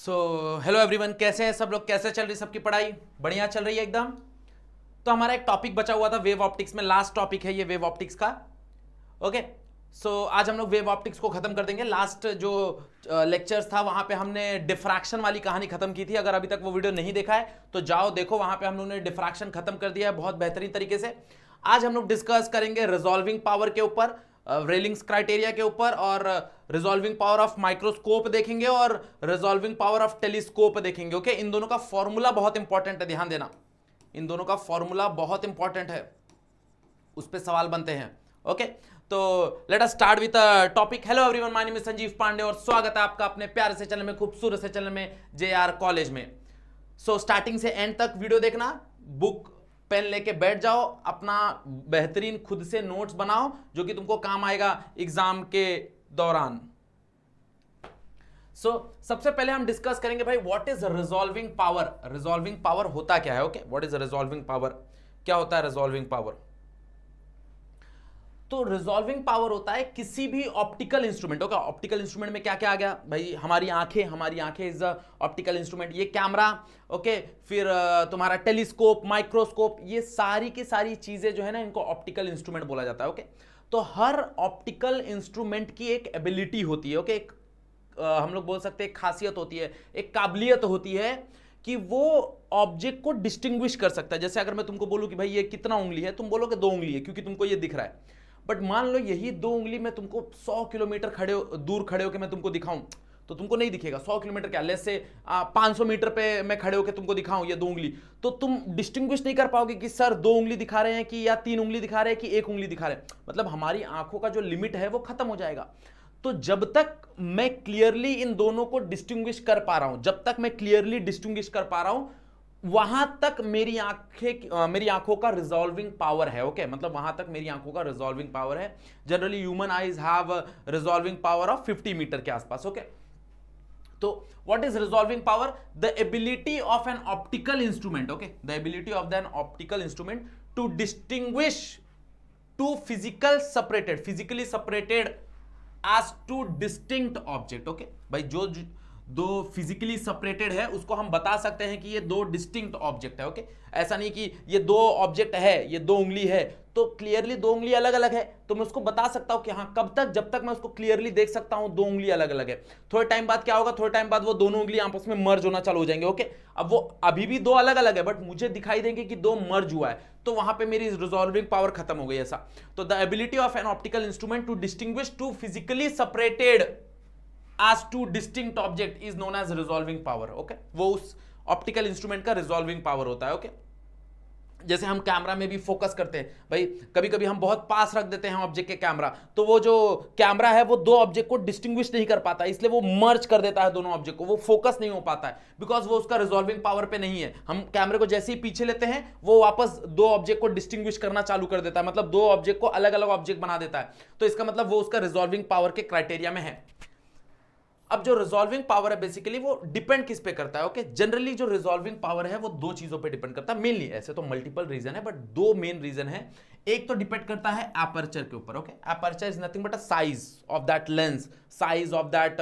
So hello everyone, कैसे हैं सब लोग? कैसे चल रही सबकी पढ़ाई? बढ़िया चल रही है एकदम। तो हमारा एक टॉपिक बचा हुआ था वेव ऑप्टिक्स में, लास्ट टॉपिक है ये वेव ऑप्टिक्स का। ओके, सो आज हम लोग वेव ऑप्टिक्स को खत्म कर देंगे। लास्ट जो लेक्चर्स था वहां पे हमने डिफ्रैक्शन वाली कहानी खत्म की थी। अगर अभी तक वो वीडियो नहीं देखा है तो जाओ देखो, वहां पे हम लोगों ने डिफ्रैक्शन खत्म कर दिया है बहुत बेहतरीन तरीके से। आज हम लोग डिस्कस करेंगे रिजॉल्विंग पावर के ऊपर, रेलिंग्स क्राइटेरिया के ऊपर, और रिजॉल्विंग पावर ऑफ माइक्रोस्कोप देखेंगे और रिजॉल्विंग पावर ऑफ टेलीस्कोप देखेंगे। ओके, इन दोनों का फॉर्मूला बहुत इंपॉर्टेंट है, ध्यान देना। इन दोनों का फॉर्मूला बहुत इंपॉर्टेंट है, उस पर सवाल बनते हैं। ओके, तो let us start with topic. Hello everyone, my name is Sanjeev Pandey और स्वागत है आपका अपने प्यारे से चैनल में, खूबसूरत से चैनल में, जेआर कॉलेज में। सो स्टार्टिंग से एंड तक वीडियो देखना, बुक पेन लेके बैठ जाओ, अपना बेहतरीन खुद से नोट्स बनाओ जो कि तुमको काम आएगा एग्जाम के दौरान। सबसे पहले हम डिस्कस करेंगे भाई what is resolving power. Resolving power होता क्या है? Okay, what is resolving power, क्या होता है रिजॉल्विंग पावर? तो रिजॉल्विंग पावर होता है किसी भी optical instrument. Okay, optical instrument में क्या क्या आ गया भाई? हमारी आंखें इज ऑप्टिकल इंस्ट्रूमेंट, ये कैमरा, ओके, फिर तुम्हारा टेलीस्कोप, माइक्रोस्कोप, ये सारी की सारी चीजें जो है ना, इनको ऑप्टिकल इंस्ट्रूमेंट बोला जाता है। ओके, तो हर ऑप्टिकल इंस्ट्रूमेंट की एक एबिलिटी होती है। ओके, एक हम लोग बोल सकते हैं खासियत होती है, एक काबिलियत होती है कि वो ऑब्जेक्ट को डिस्टिंग्विश कर सकता है। जैसे अगर मैं तुमको बोलूं कि भाई ये कितना उंगली है, तुम बोलोगे 2 उंगली है क्योंकि तुमको ये दिख रहा है। बट मान लो यही 2 उंगली में तुमको 100 किलोमीटर दूर खड़े होकर मैं तुमको दिखाऊं तो तुमको नहीं दिखेगा। 100 किलोमीटर क्या, लेट्स से 500 मीटर पे मैं खड़े होकर तुमको दिखाऊं ये 2 उंगली, तो तुम डिस्टिंग्विश नहीं कर पाओगे कि सर 2 उंगली दिखा रहे हैं कि या 3 उंगली दिखा रहे हैं कि 1 उंगली दिखा रहे हैं। मतलब हमारी आंखों का जो लिमिट है वो खत्म हो जाएगा। तो जब तक मैं क्लियरली इन दोनों को डिस्टिंग्विश कर पा रहा हूं, जब तक मैं क्लियरली डिस्टिंग्विश कर पा रहा हूं, वहां तक मेरी आंखों का रिजॉल्विंग पावर है। ओके, मतलब वहां तक मेरी आंखों का रिजॉल्विंग पावर है। Generally human eyes have resolving power of 50 metre के आसपास। ओके, तो what is resolving power? The ability of an optical instrument, okay, the ability of an optical instrument to distinguish two physically separated as two distinct object. Okay भाई, जो दो physically separated है उसको हम बता सकते हैं कि ये 2 डिस्टिंक्ट ऑब्जेक्ट है। ओके, ऐसा नहीं कि ये 2 ऑब्जेक्ट है, ये 2 उंगली है तो क्लियरली 2 उंगली अलग अलग है, तो मैं उसको बता सकता हूं कि हाँ, कब तक? जब तक मैं उसको क्लियरली देख सकता हूं 2 उंगली अलग अलग है। थोड़े टाइम बाद क्या होगा? थोड़े टाइम बाद वो दोनों उंगली आपस में मर्ज होना चालू हो जाएंगे। ओके, अब वो अभी भी 2 अलग अलग है बट मुझे दिखाई देंगे कि 2 मर्ज हुआ है, तो वहां पे मेरी रिजॉल्विंग पावर खत्म हो गई। ऐसा तो the ability of an optical instrument to distinguish two physically separated as two distinct object is known as resolving power। Okay, वो उस ऑप्टिकल इंस्ट्रूमेंट का रिजॉल्विंग पावर होता है। ओके, जैसे हम कैमरा में भी फोकस करते हैं भाई, कभी कभी हम बहुत पास रख देते हैं ऑब्जेक्ट के कैमरा, तो वो जो कैमरा है वो 2 ऑब्जेक्ट को डिस्टिंग्विश नहीं कर पाता, इसलिए वो मर्ज कर देता है दोनों ऑब्जेक्ट को, वो फोकस नहीं हो पाता है बिकॉज वो उसका रिजॉल्विंग पावर पे नहीं है। हम कैमरे को जैसे ही पीछे लेते हैं वो वापस 2 ऑब्जेक्ट को डिस्टिंग्विश करना चालू कर देता है, मतलब 2 ऑब्जेक्ट को अलग अलग ऑब्जेक्ट बना देता है। तो इसका मतलब वो उसका रिजॉल्विंग पावर के क्राइटेरिया में है। अब जो रिजॉल्विंग पावर है बेसिकली वो डिपेंड किस पे करता है? ओके, जनरली जो रिजॉल्विंग पावर है वो 2 चीजों पे डिपेंड करता है मेनली। ऐसे तो मल्टीपल रीजन है बट 2 मेन रीजन है। एक तो डिपेंड करता है एपर्चर के ऊपर। Okay, aperture is nothing but a size of that lens, size of that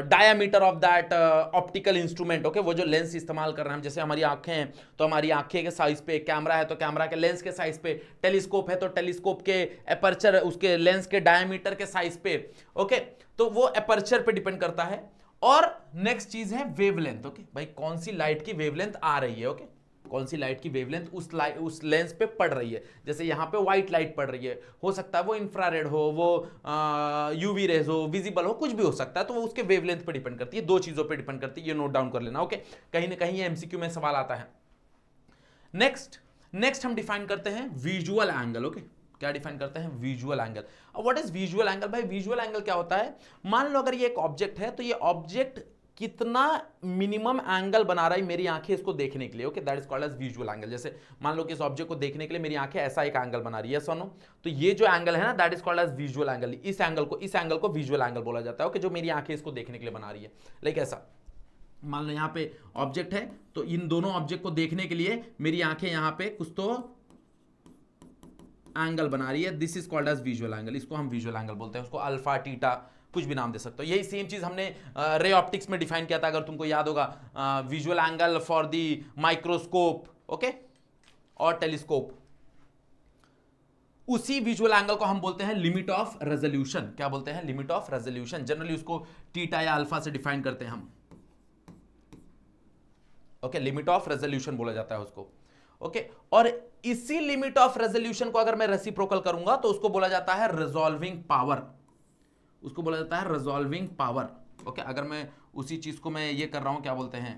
diameter of that optical instrument. Okay, वो जो लेंस इस्तेमाल कर रहे हैं हम, जैसे हमारी आंखें हैं तो हमारी आंखें के साइज पे, कैमरा है तो कैमरा के लेंस के साइज पे, टेलीस्कोप है तो टेलीस्कोप के एपर्चर, उसके लेंस के डायमीटर के साइज पे। ओके, तो वो एपर्चर पे डिपेंड करता है। और नेक्स्ट चीज है वेवलेंथ। ओके भाई, कौन सी लाइट की वेवलेंथ आ रही है? ओके, कौन सी लाइट की वेवलेंथ उस लेंस पे पड़ रही है। जैसे यहां पे व्हाइट लाइट पड़ रही है, हो सकता है वो इंफ्रारेड हो, वो यूवी रेज हो, विजिबल हो, कुछ भी हो सकता है, तो वो उसके वेवलेंथ पे डिपेंड करती है। 2 चीजों पे डिपेंड करती है, ये नोट डाउन कर लेना। ओके, कहीं ना कहीं ये एमसीक्यू में सवाल आता है। नेक्स्ट हम डिफाइन करते हैं विजुअल एंगल। ओके, क्या डिफाइन करते हैं? Visual angle. अब व्हाट इज विजुअल एंगल? भाई विजुअल एंगल क्या होता है? मान लो अगर ये एक ऑब्जेक्ट है तो ये ऑब्जेक्ट कितना मिनिमम एंगल बना रहा है मेरी आंखें इसको देखने के लिए। Okay, that is called as visual angle. जैसे मान लो कि इस ऑब्जेक्ट को देखने के लिए मेरी आंखें ऐसा एक एंगल बना रही है, सुनो, तो ये जो एंगल है ना, that is called as visual angle. इस एंगल को विजुअल एंगल बोला जाता है। ओके, जो मेरी आंखें इसको देखने के लिए बना रही है, लाइक ऐसा। मान लो यहाँ पे ऑब्जेक्ट है तो इन दोनों ऑब्जेक्ट को देखने के लिए मेरी आंखें यहाँ पे कुछ तो एंगल बना रही है, this is called as visual angle. इसको हम विजुअल एंगल बोलते हैं, उसको अल्फा, टीटा कुछ भी नाम दे सकते हो। यही सेम चीज हमने रे ऑप्टिक्स में डिफाइन किया था, अगर तुमको याद होगा, visual angle for the microscope, okay, और टेलीस्कोप। उसी विजुअल एंगल को हम बोलते हैं लिमिट ऑफ रेजोल्यूशन। क्या बोलते हैं? Limit of resolution. जनरली उसको थीटा या अल्फा से डिफाइन करते हैं हम, ओके, लिमिट ऑफ रेजोल्यूशन बोला जाता है उसको, ओके। और इसी लिमिट ऑफ रेजोल्यूशन को अगर मैं रेसिप्रोकल करूंगा तो उसको बोला जाता है रिजॉल्विंग पावर, उसको बोला जाता है रिजॉल्विंग पावर, ओके। अगर मैं उसी चीज को मैं ये कर रहा हूं, क्या बोलते हैं,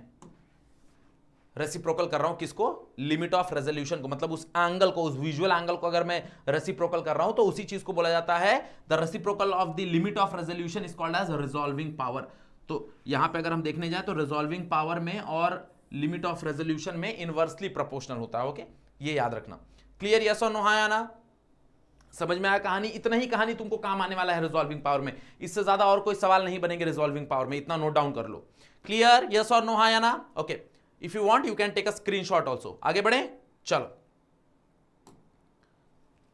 रेसिप्रोकल कर रहा हूं, किसको? लिमिट ऑफ रेजोल्यूशन को, मतलब उस एंगल को, उस विजुअल एंगल को अगर मैं रेसिप्रोकल कर रहा हूं तो उसी चीज को बोला जाता है the reciprocal of the limit of resolution is called as resolving power. तो यहां पे अगर हम देखने जाए तो रिजॉल्विंग पावर में और लिमिट ऑफ रेजोल्यूशन में इनवर्सली प्रोपोर्शनल होता है, ओके, ये याद रखना। क्लियर? यस और नो? हाँ या ना? समझ में आया कहानी? इतना ही कहानी तुमको काम आने वाला है रिजॉल्विंग पावर में, इससे ज्यादा और कोई सवाल नहीं बनेंगे रिजॉल्विंग पावर में, इतना नोट डाउन कर लो। क्लियर? यस और नो? हाँ या ना? Okay, if you want you can take a screenshot also. आगे बढ़े, चलो,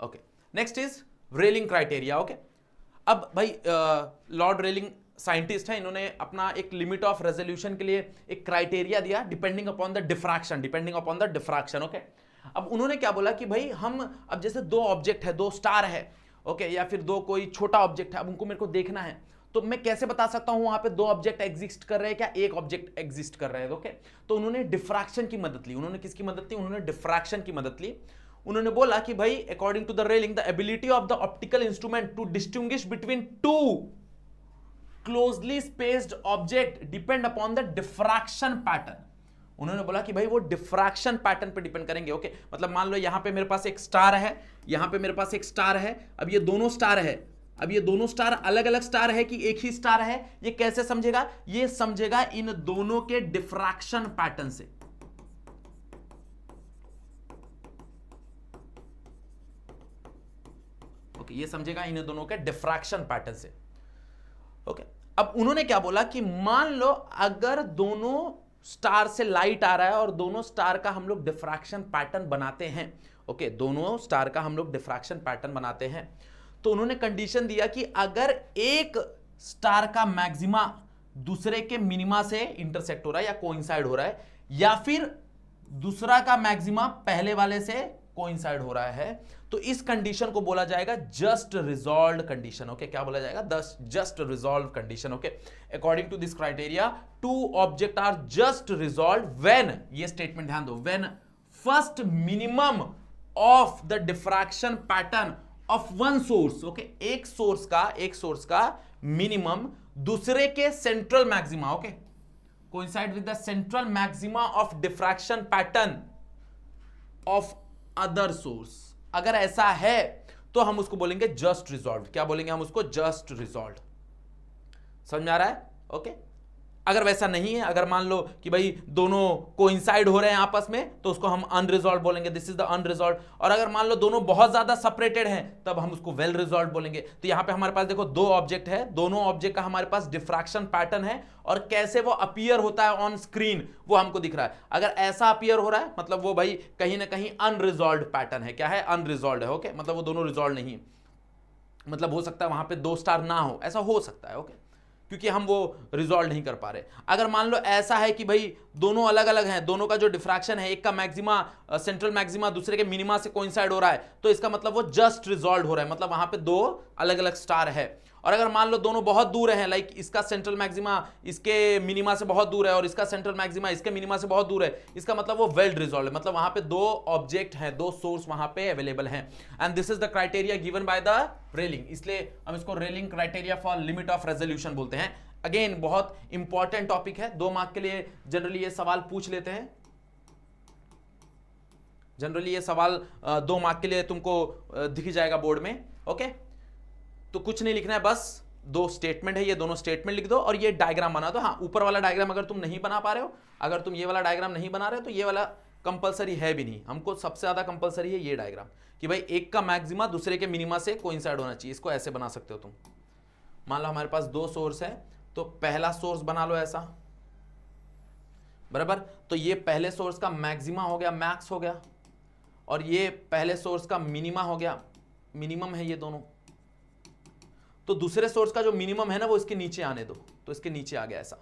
ओके। नेक्स्ट इज रेलिंग क्राइटेरिया, ओके। अब भाई लॉर्ड रेलिंग साइंटिस्ट है, इन्होंने अपना एक लिमिट ऑफ रेजोल्यूशन के लिए एक क्राइटेरिया दिया, depending upon the diffraction, depending upon the diffraction, okay. अब उन्होंने क्या बोला कि भाई हम, अब जैसे दो ऑब्जेक्ट है, दो स्टार है, ओके, या फिर दो कोई छोटा ऑब्जेक्ट है, अब उनको मेरे को देखना है, तो मैं कैसे बता सकता हूं वहां पे दो ऑब्जेक्ट एग्जिस्ट कर रहे हैं, क्या एक ऑब्जेक्ट एग्जिस्ट कर रहे हैं, ओके। तो उन्होंने डिफ्रैक्शन की मदद ली। उन्होंने किसकी मदद ली? उन्होंने डिफ्रैक्शन की मदद ली। उन्होंने बोला कि भाई अकॉर्डिंग टू द रेलिंग the ability of the optical instrument to distinguish between two closely spaced object depend upon the diffraction pattern. उन्होंने बोला कि भाई वो डिफ्रैक्शन पैटर्न पे डिपेंड करेंगे, ओके। मतलब मान लो यहां पे मेरे पास एक स्टार है, यहां पे मेरे पास एक स्टार है, अब ये दोनों स्टार है, अब ये दोनों स्टार अलग अलग स्टार है कि एक ही स्टार है, ये कैसे समझेगा? ये समझेगा इन दोनों के डिफ्रैक्शन पैटर्न से, ओके, ये समझेगा इन दोनों के डिफ्रैक्शन पैटर्न से, ओके। अब उन्होंने क्या बोला कि मान लो अगर दोनों स्टार से लाइट आ रहा है और दोनों स्टार का हम लोग डिफ्रैक्शन पैटर्न बनाते हैं, ओके, दोनों स्टार का हम लोग डिफ्रैक्शन पैटर्न बनाते हैं, तो उन्होंने कंडीशन दिया कि अगर एक स्टार का मैक्सिमा दूसरे के मिनिमा से इंटरसेक्ट हो रहा है या कोइंसाइड हो रहा है, या फिर दूसरा का मैक्सिमा पहले वाले से कोइंसाइड हो रहा है, तो इस कंडीशन को बोला जाएगा जस्ट रिजॉल्व्ड कंडीशन, ओके। क्या बोला जाएगा? The just resolved condition, okay. According to this criteria two object are just resolved when, ये स्टेटमेंट ध्यान दो, when first minimum of the diffraction pattern of one source, okay, एक source का minimum दूसरे के central maxima, okay, coincide with the central maxima of diffraction pattern of other source. अगर ऐसा है तो हम उसको बोलेंगे जस्ट रिजॉल्व्ड। क्या बोलेंगे हम उसको? Just resolved. समझ में आ रहा है? ओके। अगर वैसा नहीं है, अगर मान लो कि भाई दोनों कोइंसाइड हो रहे हैं आपस में, तो उसको हम अनरिजॉल्व बोलेंगे, दिस इज द अनरिजॉल्व। और अगर मान लो दोनों बहुत ज्यादा सेपरेटेड हैं, तब हम उसको वेल रिजॉल्व बोलेंगे। तो यहां पे हमारे पास देखो दो ऑब्जेक्ट है, दोनों ऑब्जेक्ट का हमारे पास डिफ्रैक्शन पैटर्न है, और कैसे वो अपीयर होता है ऑन स्क्रीन वो हमको दिख रहा है। अगर ऐसा अपीयर हो रहा है मतलब वो भाई कहीं ना कहीं अनरिजॉल्व पैटर्न है। क्या है? अनरिजॉल्व है, ओके। मतलब वो दोनों रिजॉल्व नहीं है, मतलब हो सकता है वहां पे दो स्टार ना हो, ऐसा हो सकता है, ओके, क्योंकि हम वो रिजॉल्व नहीं कर पा रहे। अगर मान लो ऐसा है कि भाई दोनों अलग अलग हैं, दोनों का जो डिफ्रैक्शन है, एक का मैक्सिमा सेंट्रल मैक्सिमा दूसरे के मिनिमा से कोइंसाइड हो रहा है, तो इसका मतलब वो जस्ट रिजॉल्व हो रहा है, मतलब वहां पे दो अलग अलग स्टार है। और अगर मान लो दोनों बहुत दूर हैं, लाइक इसका सेंट्रल मैक्सिमा इसके मिनिमा से बहुत दूर है और इसका सेंट्रल मैक्सिमा इसके मिनिमा से बहुत दूर है, इसका मतलब वो वेल रिजॉल्व है, मतलब वहां पे दो ऑब्जेक्ट हैं, दो सोर्स वहां पे अवेलेबल हैं। And this is the criteria given by the railing, इसलिए हम इसको railing criteria for limit of resolution बोलते हैं। अगेन बहुत इंपॉर्टेंट टॉपिक है, 2 मार्क के लिए जनरली ये सवाल पूछ लेते हैं, जनरली ये सवाल 2 मार्क के लिए तुमको दिख जाएगा बोर्ड में, ओके। तो कुछ नहीं लिखना है, बस 2 स्टेटमेंट है, ये दोनों स्टेटमेंट लिख दो और ये डायग्राम बना दो। हाँ, ऊपर वाला डायग्राम अगर तुम नहीं बना पा रहे हो, अगर तुम ये वाला डायग्राम नहीं बना रहे हो तो ये वाला कंपलसरी है भी नहीं, हमको सबसे ज्यादा कंपलसरी है ये डायग्राम कि भाई एक का मैक्सिमा दूसरे के मिनिमा से कोइंसाइड होना चाहिए। इसको ऐसे बना सकते हो तुम, मान लो हमारे पास 2 सोर्स है, तो पहला सोर्स बना लो ऐसा, बराबर। तो ये पहले सोर्स का मैक्सिमा हो गया, मैक्स हो गया, और ये पहले सोर्स का मिनिमा हो गया, मिनिमम है ये दोनों। तो दूसरे सोर्स का जो मिनिमम है ना वो इसके नीचे आने दो, तो इसके नीचे आ गया ऐसा,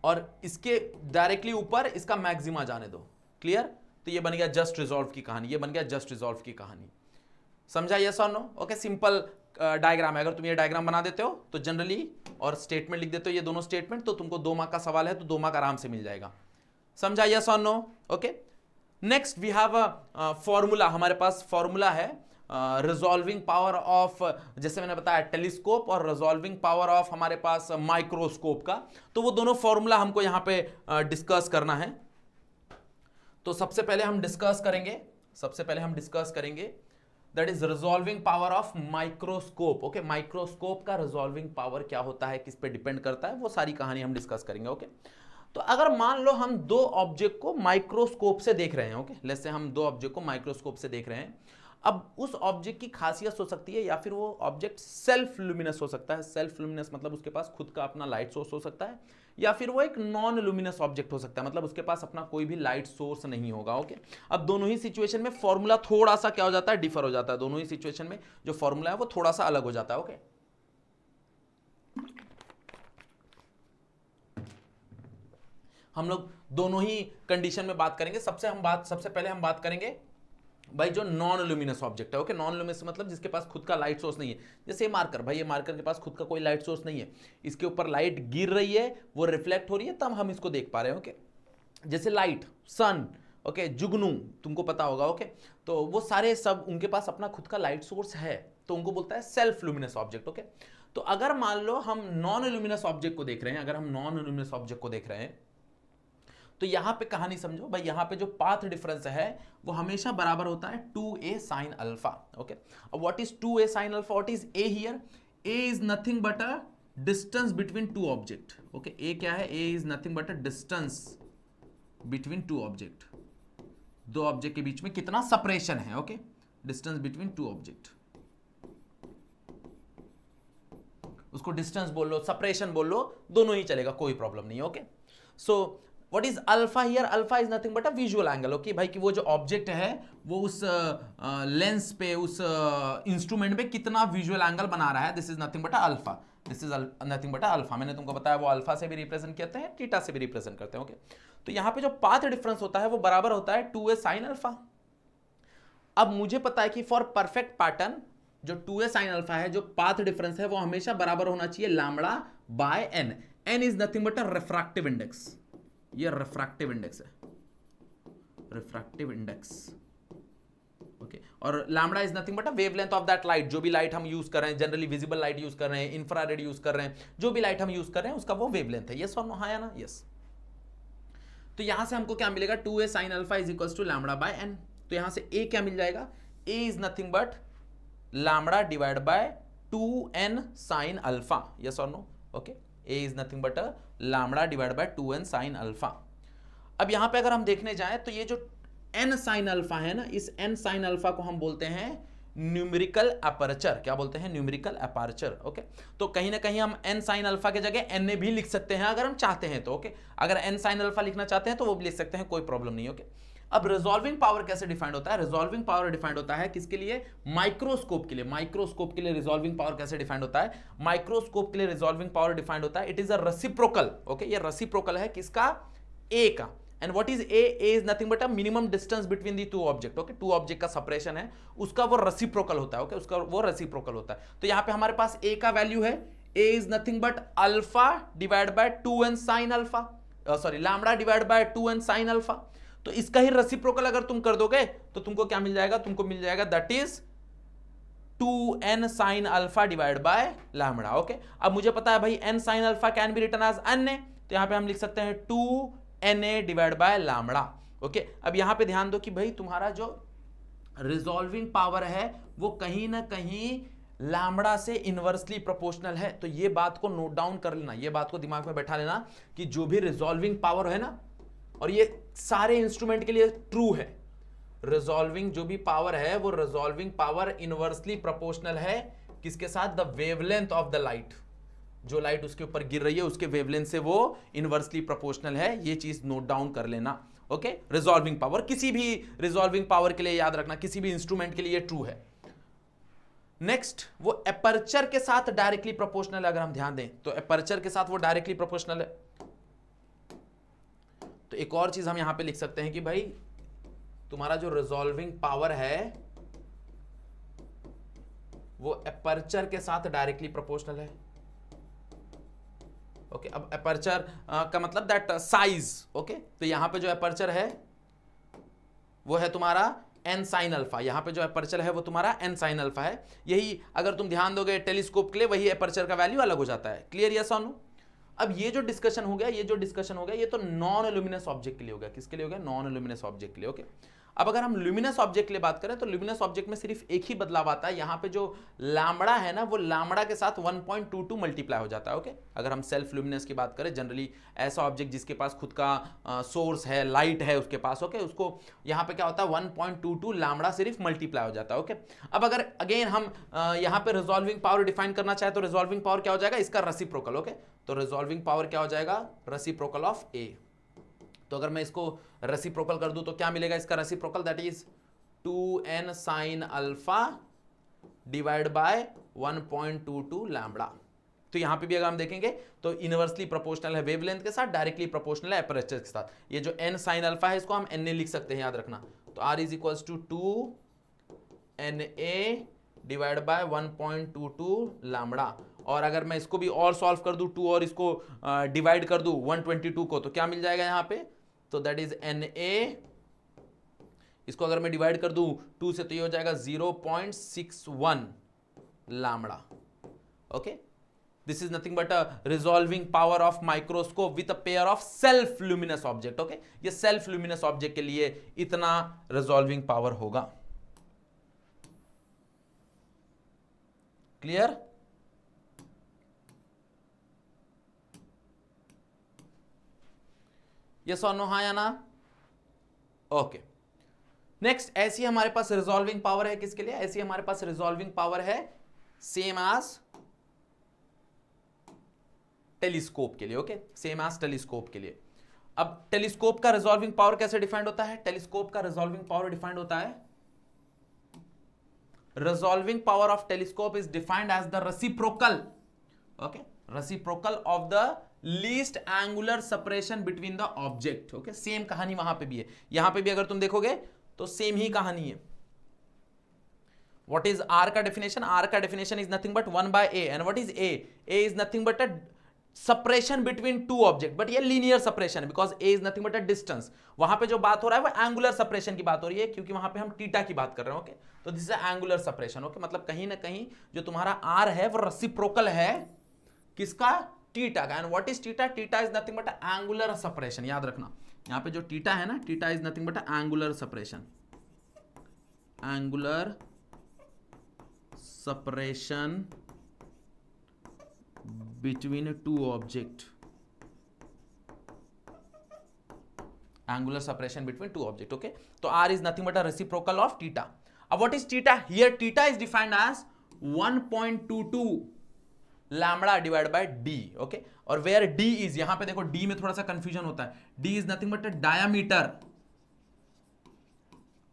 और इसके डायरेक्टली ऊपर इसका मैक्सिमा जाने दो। क्लियर? तो ये बन गया जस्ट रिजॉल्व की कहानी, ये बन गया जस्ट रिजॉल्व की कहानी। समझा? यस और नो? ओके, सिंपल डायग्राम है। अगर तुम ये डायग्राम बना देते हो तो जनरली, और स्टेटमेंट लिख देते हो ये दोनों स्टेटमेंट, तो तुमको 2 मार्क का सवाल है तो 2 मार्क आराम से मिल जाएगा। समझा? यस और no? Okay, next we have a formula. हमारे पास फॉर्मूला है रिजॉल्विंग पावर ऑफ, जैसे मैंने बताया टेलीस्कोप, और रिजॉल्विंग पावर ऑफ हमारे पास माइक्रोस्कोप का। तो वो दोनों फॉर्मूला हमको यहां पे डिस्कस करना है। तो सबसे पहले हम डिस्कस करेंगे that is resolving power of microscope. Okay, microscope का रिजॉल्विंग पावर क्या होता है, किस पे डिपेंड करता है, वो सारी कहानी हम डिस्कस करेंगे। ओके, तो अगर मान लो हम 2 ऑब्जेक्ट को माइक्रोस्कोप से देख रहे हैं, ओके, लेट्स से हम 2 ऑब्जेक्ट को माइक्रोस्कोप से देख रहे हैं। अब उस ऑब्जेक्ट की खासियत हो सकती है, या फिर वो ऑब्जेक्ट सेल्फ लुमिनस हो सकता है। सेल्फ लुमिनस मतलब उसके पास खुद का अपना लाइट सोर्स हो सकता है, या फिर वो एक नॉन लुमिनस ऑब्जेक्ट हो सकता है, मतलब उसके पास अपना कोई भी लाइट सोर्स नहीं होगा। ओके, अब दोनों ही सिचुएशन में फॉर्मूला थोड़ा सा क्या हो जाता है, डिफर हो जाता है। दोनों ही सिचुएशन में जो फॉर्मूला है वो थोड़ा सा अलग हो जाता है। ओके, हम लोग दोनों ही कंडीशन में बात करेंगे। सबसे पहले हम बात करेंगे भाई जो नॉन लुमिनस ऑब्जेक्ट है। ओके, नॉन लुमिनस मतलब जिसके पास खुद का लाइट सोर्स नहीं है। जैसे ये मार्कर, भाई ये मार्कर के पास खुद का कोई लाइट सोर्स नहीं है, इसके ऊपर लाइट गिर रही है, वो रिफ्लेक्ट हो रही है, तब हम इसको देख पा रहे हैं। ओके, जैसे लाइट, सन, ओके, जुगनू, तुमको पता होगा। ओके, तो वो सारे सब उनके पास अपना खुद का लाइट सोर्स है, तो उनको बोलता है सेल्फ लुमिनस ऑब्जेक्ट। ओके, तो अगर मान लो हम नॉन लुमिनस ऑब्जेक्ट को देख रहे हैं, तो यहां पे कहानी समझो भाई, यहां पे जो पाथ डिफरेंस है वो हमेशा बराबर होता है 2a sin अल्फा। ओके, अब what is 2a sin alpha, what is a here? a is nothing but a distance between 2 object. Okay, a क्या है? a is nothing but a distance between 2 object. 2 object के बीच में कितना separation है। Okay, distance between 2 object, उसको distance बोल लो, separation बोल लो, दोनों ही चलेगा, कोई प्रॉब्लम नहीं है। Okay, so what is alpha here? Alpha is nothing but a visual angle. Okay भाई, कि वो जो ऑब्जेक्ट है वो उस लेंस पे, उस इंस्ट्रूमेंट पे कितना विजुअल एंगल बना रहा है, this is nothing but a alpha. This is nothing but a alpha. मैंने तुमको बताया वो अल्फा से भी रिप्रेजेंट करते हैं, थीटा से भी रिप्रेजेंट करते हैं। ओके, तो यहां पे जो पाथ डिफरेंस होता है वो बराबर होता है 2a sin अल्फा। अब मुझे पता है कि फॉर परफेक्ट पैटर्न जो 2a sin अल्फा है, जो पाथ डिफरेंस है वो हमेशा बराबर होना चाहिए lambda by n। n is nothing but a refractive index, ये रिफ्रैक्टिव इंडेक्स है, रिफ्रैक्टिव इंडेक्स। ओके, और lambda is nothing but a wavelength of that light. जो भी लाइट हम यूज कर रहे हैं, जनरली विजिबल लाइट यूज कर रहे हैं, इंफ्रारेड यूज कर रहे हैं, जो भी लाइट हम यूज कर रहे हैं उसका वो वेवलेंथ है। यस और नो? हाँ या ना? यस। तो यहां से हमको क्या मिलेगा? 2a sin alpha is equal to lambda by n। तो यहां से a क्या मिल जाएगा? a is nothing but lambda divide by 2n sin alpha. Yes और no? Okay, a is nothing but a lambda divide by 2n sin alpha. अब यहां पे अगर हम देखने जाएं तो ये जो n sin अल्फा है ना, इस n sin अल्फा को हम बोलते हैं न्यूमेरिकल अपर्चर। क्या बोलते हैं? Numerical aperture. ओके, तो कहीं ना कहीं हम n sin अल्फा के जगह n भी लिख सकते हैं अगर हम चाहते हैं तो। ओके, अगर n sin अल्फा लिखना चाहते हैं तो वो भी लिख सकते हैं, कोई प्रॉब्लम नहीं। ओके, अब रिजॉल्विंग पावर कैसे डिफाइंड होता है? रिजॉल्विंग पावर डिफाइंड होता है किसके लिए? माइक्रोस्कोप के लिए। माइक्रोस्कोप के लिए रिजॉल्विंग पावर कैसे डिफाइंड होता है? माइक्रोस्कोप के लिए रिजॉल्विंग पावर डिफाइंड होता है, it is a reciprocal. Okay, ये रेसिप्रोकल है किसका? a का। And what is a? a is nothing but a minimum distance between the 2 object. Okay, 2 object का सेपरेशन है, उसका वो रेसिप्रोकल होता है। ओके, उसका वो रेसिप्रोकल होता है। तो यहां पे हमारे पास a का वैल्यू है, a is nothing but alpha divide by 2n sin alpha, sorry lambda divide by 2n sin alpha. तो इसका ही रेसिप्रोकल अगर तुम कर दोगे तो तुमको क्या मिल जाएगा? तुमको मिल जाएगा that is 2n sin alpha divide by lambda. Okay, अब मुझे पता है भाई n sin alpha can be written as na, तो यहां पे हम लिख सकते हैं 2na divide by lambda. Okay, अब यहां पे ध्यान दो कि भाई तुम्हारा जो रिजॉल्विंग पावर है वो कहीं ना कहीं लैम्बडा से इनवर्सली प्रोपोर्शनल है। तो ये बात को नोट डाउन कर लेना, ये बात को दिमाग में बैठा लेना कि जो भी रिजॉल्विंग पावर है ना, और ये सारे इंस्ट्रूमेंट के लिए ट्रू है, रिजॉल्विंग जो भी पावर है वो रिजॉल्विंग पावर इनवर्सली प्रोपोर्शनल है किसके साथ? The wavelength of the light. जो लाइट उसके ऊपर गिर रही है उसके वेवलेंथ से वो इनवर्सली प्रोपोर्शनल है। ये चीज नोट डाउन कर लेना। ओके, रिजॉल्विंग पावर, किसी भी रिजॉल्विंग पावर के लिए याद रखना, किसी भी इंस्ट्रूमेंट के लिए ट्रू है। नेक्स्ट, वो एपर्चर के साथ डायरेक्टली प्रोपोर्शनल है। अगर हम ध्यान दें तो एपर्चर के साथ वो डायरेक्टली प्रोपोर्शनल है। तो एक और चीज हम यहां पे लिख सकते हैं कि भाई तुम्हारा जो रिजॉल्विंग पावर है वो एपर्चर के साथ डायरेक्टली प्रोपोर्शनल है। ओके, अब एपर्चर का मतलब दैट साइज। ओके, तो यहां पे जो एपर्चर है वो है तुम्हारा एन साइन अल्फा। यहां पे जो एपर्चर है वो तुम्हारा एन साइन अल्फा है। यही अगर तुम ध्यान दोगे टेलीस्कोप के लिए, वही एपर्चर का वैल्यू अलग हो जाता है। क्लियर, यस और नो? अब ये जो डिस्कशन हो गया ये तो नॉन लुमिनस ऑब्जेक्ट के लिए हो गया। किसके लिए हो गया? नॉन लुमिनस ऑब्जेक्ट के लिए। ओके, अब अगर हम ल्यूमिनस ऑब्जेक्ट के लिए बात करें तो ल्यूमिनस ऑब्जेक्ट में सिर्फ एक ही बदलाव आता है। यहां पे जो लैम्बडा है ना, वो लैम्बडा के साथ 1.22 मल्टीप्लाई हो जाता है। ओके, अगर हम सेल्फ ल्यूमिनस की बात करें, जनरली ऐसा ऑब्जेक्ट जिसके पास खुद का सोर्स है, लाइट है उसके पास, ओके, उसको यहां पे क्या होता है 1.22 लैम्बडा सिर्फ मल्टीप्लाई हो जाता है। ओके, अब अगर अगेन हम यहां पे रिजॉल्विंग पावर डिफाइन करना चाहे तो रिजॉल्विंग पावर क्या हो जाएगा? इसका रेसिप्रोकल। ओके, तो रिजॉल्विंग पावर क्या हो जाएगा? रेसिप्रोकल ऑफ ए। तो अगर मैं इसको रेसिप्रोकल कर दूं तो क्या मिलेगा इसका reciprocal? That is 2n sine alpha divide by 1.22 lambda. तो यहां पे भी अगर हम देखेंगे तो इनवर्सली प्रोपोर्शनल है वेवलेंथ के साथ, डायरेक्टली प्रोपोर्शनल है एपर्चर के साथ। ये जो n साइन अल्फा है इसको हम na लिख सकते हैं, याद रखना। तो r is equals to 2na divide by 1.22 lambda. और अगर मैं इसको भी और सॉल्व कर दूं 2 और इसको डिवाइड कर दूं 122 को, तो क्या मिल जाएगा यहां पे? तो दैट इज Na, इसको अगर मैं डिवाइड कर दूं 2 से तो ये हो जाएगा 0.61 lambda. Okay, this is nothing but a resolving power of microscope with a pair of self luminous object. Okay, ये सेल्फ ल्यूमिनस ऑब्जेक्ट के लिए इतना रिजॉल्विंग पावर होगा। क्लियर? यस और नो? हाँ या ना? ओके, नेक्स्ट, ऐसी हमारे पास रिजॉल्विंग पावर है किसके लिए? ऐसी हमारे पास रिजॉल्विंग पावर है सेम एज टेलीस्कोप के लिए। ओके, सेम एज टेलीस्कोप के लिए। अब टेलीस्कोप का रिजॉल्विंग पावर कैसे डिफाइंड होता है? टेलीस्कोप का रिजॉल्विंग पावर डिफाइंड होता है, resolving power of telescope is defined as the reciprocal, okay, reciprocal of the least angular separation between the object. Okay, same कहानी वहां पे भी है, यहां पे भी अगर तुम देखोगे तो सेम ही कहानी है। व्हाट इज आर का डेफिनेशन? आर का definition is nothing but 1 by A. And what is A? A is nothing but a separation between two object, but ये लीनियर सेपरेशन है because A is nothing but a distance. वहां पे जो बात हो रहा है वो एंगुलर सेपरेशन की बात हो रही है, क्योंकि वहां पे हम थीटा की बात कर रहे हैं। ओके, तो this is angular separation. Okay, मतलब कहीं ना कहीं जो तुम्हारा आर है वो रेसिप्रोकल है किसका? थीटा का। And what is theta? Theta is nothing but angular separation. याद रखना, यहां पे जो थीटा है ना, theta is nothing but angular separation, angular separation between two object, angular separation between two object. Okay, तो R is nothing but a reciprocal of theta. अब what is theta? Here theta is defined as 1.22 lambda divide by D. Okay, और where D is, यहां पे देखो D में थोड़ा सा confusion होता है। D is nothing but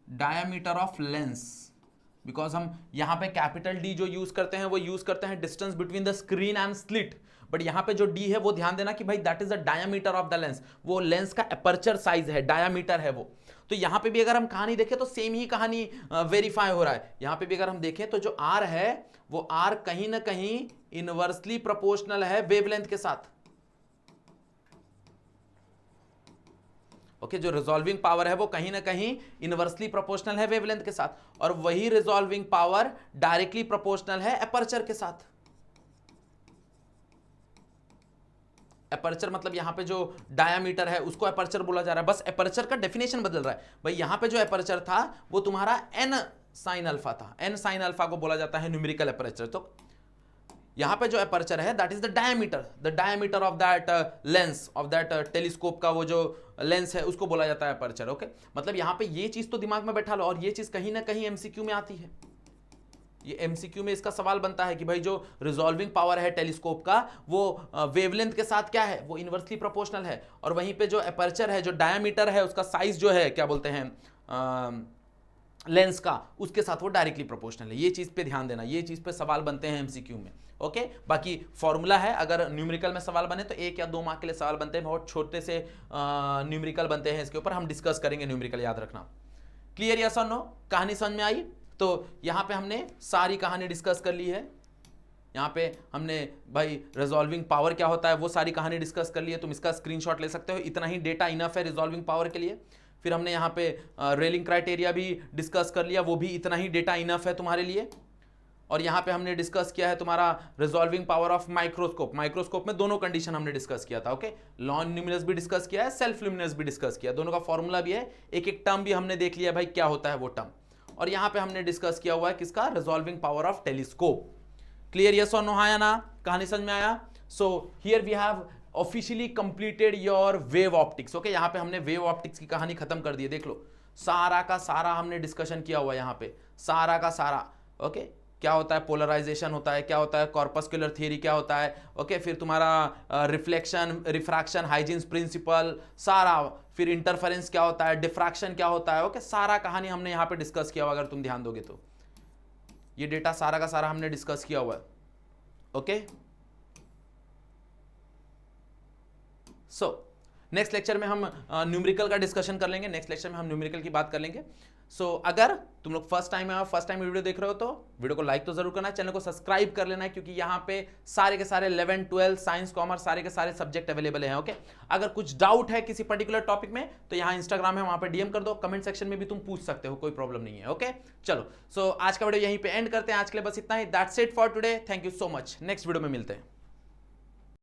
diameter of lens, because हम यहां पे कैपिटल डी जो यूज करते हैं वो यूज करते हैं distance between the screen and slit, but यहां पे जो डी है वो ध्यान देना कि भाई that is the diameter of the lens, वो लेंस का एपर्चर साइज है, डायामीटर है वो। तो यहां पे भी अगर हम कहानी देखें तो सेम ही कहानी वेरीफाई हो रहा है। यहां पे भी अगर हम देखें तो जो आर है वो आर कहीं ना कहीं इनवर्सली प्रोपोर्शनल है वेवलेंथ के साथ। ओके, जो रिजॉल्विंग पावर है वो कहीं ना कहीं इनवर्सली प्रोपोर्शनल है वेवलेंथ के साथ, और वही रिजॉल्विंग पावर डायरेक्टली प्रोपोर्शनल है एपर्चर के साथ। एपर्चर मतलब यहां पे जो डायामीटर है उसको एपर्चर बोला जा रहा है, बस एपर्चर का डेफिनेशन बदल रहा है। भाई यहां पे जो एपर्चर था वो तुम्हारा एन साइन अल्फा था, एन साइन अल्फा को बोला जाता है न्यूमेरिकल एपर्चर। तो यहां पे जो एपर्चर है that is the diameter of that lens of that telescope का वो जो लेंस है उसको बोला जाता है एपर्चर। ओके, मतलब यहां पे ये चीज तो दिमाग में बैठा लो, और ये चीज कहीं ना कहीं एमसीक्यू में आती है। ये एमसीक्यू में इसका सवाल बनता है कि भाई जो रिजॉल्विंग पावर है टेलीस्कोप का वो वेवलेंथ के साथ क्या है? वो इनवर्सली प्रोपोर्शनल है, और वहीं पे जो एपर्चर है, जो डायमीटर है, उसका साइज जो है क्या बोलते हैं लेंस का, उसके साथ वो डायरेक्टली प्रोपोर्शनल है। ये चीज पे ध्यान देना, ये चीज पे सवाल बनते हैं एमसीक्यू में। ओके, बाकी फॉर्मूला है, अगर न्यूमेरिकल में सवाल बने तो 1 या 2 मार्क के लिए सवाल बनते हैं, बहुत छोटे से न्यूमेरिकल बनते हैं, इसके ऊपर हम डिस्कस करेंगे न्यूमेरिकल, याद रखना। क्लियर, यस और नो? कहानी समझ में आई? तो यहां पे हमने सारी कहानी डिस्कस कर ली है। यहाँ पे हमने भाई रिजॉल्विंग पावर क्या होता है वो सारी कहानी डिस्कस कर ली है, तुम इसका स्क्रीनशॉट ले सकते हो, इतना ही डेटा इनफ है रिजॉल्विंग पावर के लिए। फिर हमने यहाँ पे रेलिंग क्राइटेरिया भी डिस्कस कर लिया, वो भी इतना ही डेटा इनफ है तुम्हारे लिए। और यहाँ पे हमने डिस्कस किया है तुम्हारा resolving power of microscope. Microscope में दोनों कंडीशन हमने डिस्कस किया था। ओके, नॉन ल्यूमिनस भी डिस्कस किया है, सेल्फ ल्यूमिनस भी डिस्कस किया, दोनों का फॉर्मूला भी है, एक एक टर्म भी हमने देख लिया भाई क्या होता है वो टर्म। और यहाँ पे हमने डिस्कस किया हुआ है किसका, resolving power of telescope. Clear, yes और नो? हाँ या ना? कहानी समझ में आया? So here we have officially completed your wave optics. Okay, यहाँ पे हमने वेव ऑप्टिक्स की कहानी खत्म कर दी है। देख लो, सारा का सारा हमने डिस्कशन किया हुआ है यहाँ पे, सारा का सारा। ओके, क्या होता है पोलराइजेशन होता है, क्या होता है कॉर्पस्कुलर थियरी क्या होता है, ओके, फिर तुम्हारा रिफ्लेक्शन, रिफ्रैक्शन, हाइजीन्स प्रिंसिपल सारा, फिर इंटरफेरेंस क्या होता है, डिफ्रैक्शन क्या होता है। ओके, सारा कहानी हमने यहाँ पे डिस्कस किया हुआ, अगर तुम ध्यान दोगे तो ये डेटा सारा का सारा हमने डिस्कस किया हुआ है। ओके, सो नेक्स्ट लेक्चर में हम न्यूमेरिकल का डिस्कशन कर लेंगे, नेक्स्ट लेक्चर में हम न्यूमेरिकल की बात कर लेंगे। सो अगर तुम लोग फर्स्ट टाइम वीडियो देख रहे हो तो वीडियो को लाइक तो जरूर करना है, चैनल को सब्सक्राइब कर लेना है, क्योंकि यहाँ पे सारे के सारे 11, 12 साइंस कॉमर्स सारे के सारे सब्जेक्ट अवेलेबल हैं। ओके, अगर कुछ डाउट है किसी पर्टिकुलर टॉपिक में तो यहाँ इंस्टाग्राम है, वहां पे डीएम कर दो, कमेंट सेक्शन में भी तुम पूछ सकते हो, कोई प्रॉब्लम नहीं है। ओके, चलो, सो आज का वीडियो यहीं पे एंड करते हैं, आज के लिए बस इतना ही। That's it for today, thank you so much, next video में मिलते हैं।